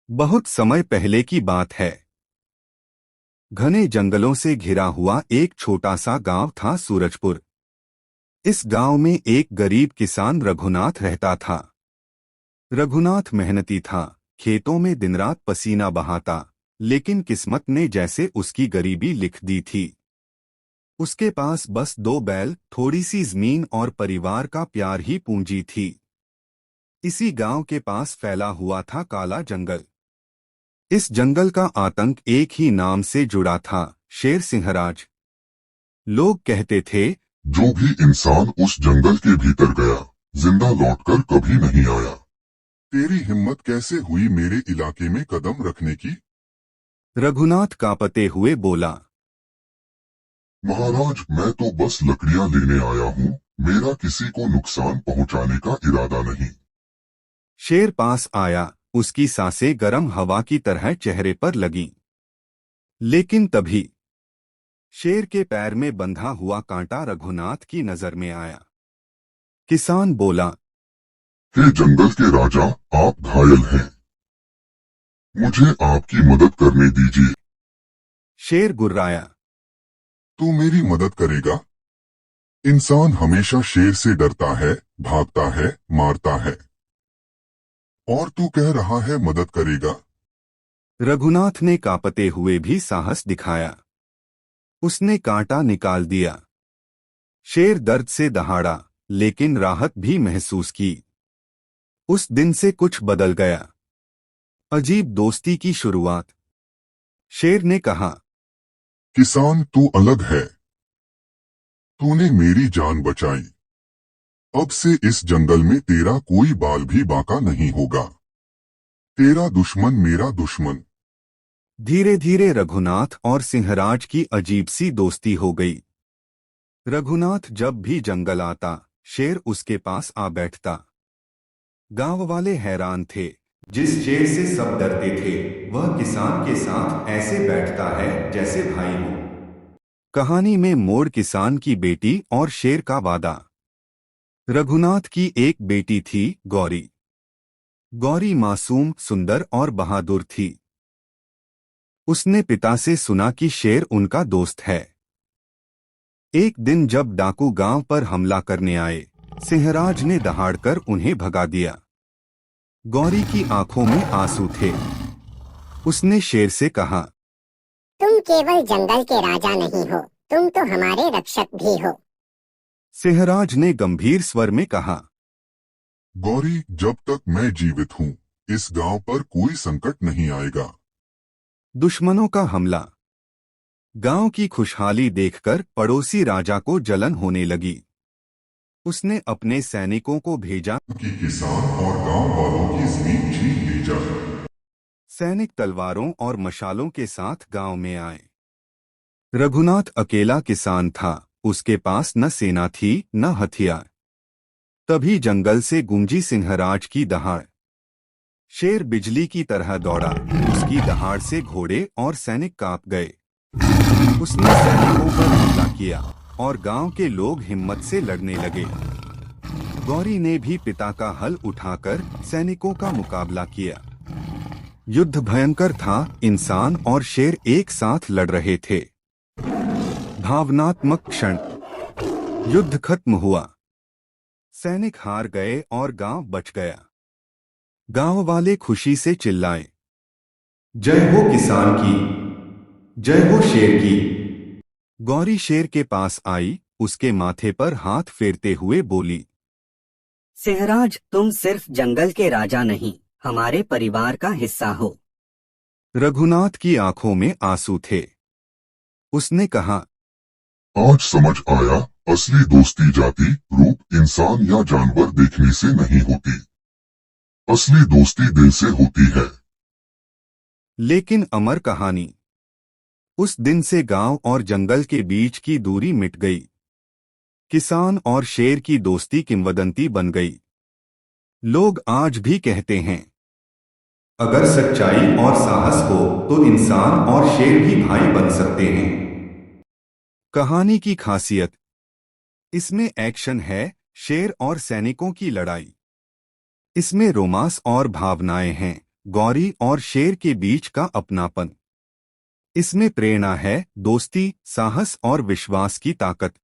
बहुत समय पहले की बात है। घने जंगलों से घिरा हुआ एक छोटा सा गांव था सूरजपुर। इस गांव में एक गरीब किसान रघुनाथ रहता था। रघुनाथ मेहनती था, खेतों में दिन रात पसीना बहाता, लेकिन किस्मत ने जैसे उसकी गरीबी लिख दी थी। उसके पास बस 2 बैल, थोड़ी सी जमीन और परिवार का प्यार ही पूंजी थी। इसी गांव के पास फैला हुआ था काला जंगल। इस जंगल का आतंक एक ही नाम से जुड़ा था, शेर सिंहराज। लोग कहते थे, जो भी इंसान उस जंगल के भीतर गया, जिंदा लौटकर कभी नहीं आया। तेरी हिम्मत कैसे हुई मेरे इलाके में कदम रखने की? रघुनाथ कांपते हुए बोला। महाराज, मैं तो बस लकड़ियां लेने आया हूँ। मेरा किसी को नुकसान पहुँचाने का इरादा नहीं। शेर पास आया, उसकी सांसें गर्म हवा की तरह चेहरे पर लगीं। लेकिन तभी शेर के पैर में बंधा हुआ कांटा रघुनाथ की नजर में आया। किसान बोला, हे जंगल के राजा, आप घायल हैं। मुझे आपकी मदद करने दीजिए। शेर गुर्राया। तू मेरी मदद करेगा? इंसान हमेशा शेर से डरता है, भागता है, मारता है। और तू कह रहा है मदद करेगा? रघुनाथ ने कांपते हुए भी साहस दिखाया। उसने कांटा निकाल दिया। शेर दर्द से दहाड़ा, लेकिन राहत भी महसूस की। उस दिन से कुछ बदल गया। अजीब दोस्ती की शुरुआत। शेर ने कहा, किसान, तू अलग है। तूने मेरी जान बचाई। अब से इस जंगल में तेरा कोई बाल भी बांका नहीं होगा। तेरा दुश्मन मेरा दुश्मन। धीरे धीरे रघुनाथ और सिंहराज की अजीब सी दोस्ती हो गई। रघुनाथ जब भी जंगल आता, शेर उसके पास आ बैठता। गांव वाले हैरान थे। जिस शेर से सब डरते थे, वह किसान के साथ ऐसे बैठता है जैसे भाई हो। कहानी में मोड़ किसान की बेटी और शेर का वादा। रघुनाथ की एक बेटी थी, गौरी। गौरी मासूम, सुंदर और बहादुर थी। उसने पिता से सुना कि शेर उनका दोस्त है। एक दिन जब डाकू गांव पर हमला करने आए, सिंहराज ने दहाड़कर उन्हें भगा दिया। गौरी की आंखों में आंसू थे। उसने शेर से कहा, तुम केवल जंगल के राजा नहीं हो, तुम तो हमारे रक्षक भी हो। सिंहराज ने गंभीर स्वर में कहा, गौरी, जब तक मैं जीवित हूँ, इस गांव पर कोई संकट नहीं आएगा। दुश्मनों का हमला। गांव की खुशहाली देखकर पड़ोसी राजा को जलन होने लगी। उसने अपने सैनिकों को भेजा कि किसान और गांव वालों की जमीन छीन ली जाए। सैनिक तलवारों और मशालों के साथ गांव में आए। रघुनाथ अकेला किसान था, उसके पास न सेना थी न हथियार। तभी जंगल से गूंजी सिंहराज की दहाड़। शेर बिजली की तरह दौड़ा। उसकी दहाड़ से घोड़े और सैनिक कांप गए। उसने सैनिकों पर हमला किया और गांव के लोग हिम्मत से लड़ने लगे। गौरी ने भी पिता का हल उठाकर सैनिकों का मुकाबला किया। युद्ध भयंकर था, इंसान और शेर एक साथ लड़ रहे थे। भावनात्मक क्षण। युद्ध खत्म हुआ। सैनिक हार गए और गांव बच गया। गांव वाले खुशी से चिल्लाए, जय हो किसान की, जय हो शेर की। गौरी शेर के पास आई, उसके माथे पर हाथ फेरते हुए बोली, सिंहराज, तुम सिर्फ जंगल के राजा नहीं, हमारे परिवार का हिस्सा हो। रघुनाथ की आंखों में आंसू थे। उसने कहा, आज समझ आया, असली दोस्ती जाति, रूप, इंसान या जानवर देखने से नहीं होती। असली दोस्ती दिल से होती है। लेकिन अमर कहानी। उस दिन से गांव और जंगल के बीच की दूरी मिट गई। किसान और शेर की दोस्ती किंवदंती बन गई। लोग आज भी कहते हैं, अगर सच्चाई और साहस हो तो इंसान और शेर भी भाई बन सकते हैं। कहानी की खासियत। इसमें एक्शन है, शेर और सैनिकों की लड़ाई। इसमें रोमांस और भावनाएं हैं, गौरी और शेर के बीच का अपनापन। इसमें प्रेरणा है, दोस्ती, साहस और विश्वास की ताकत।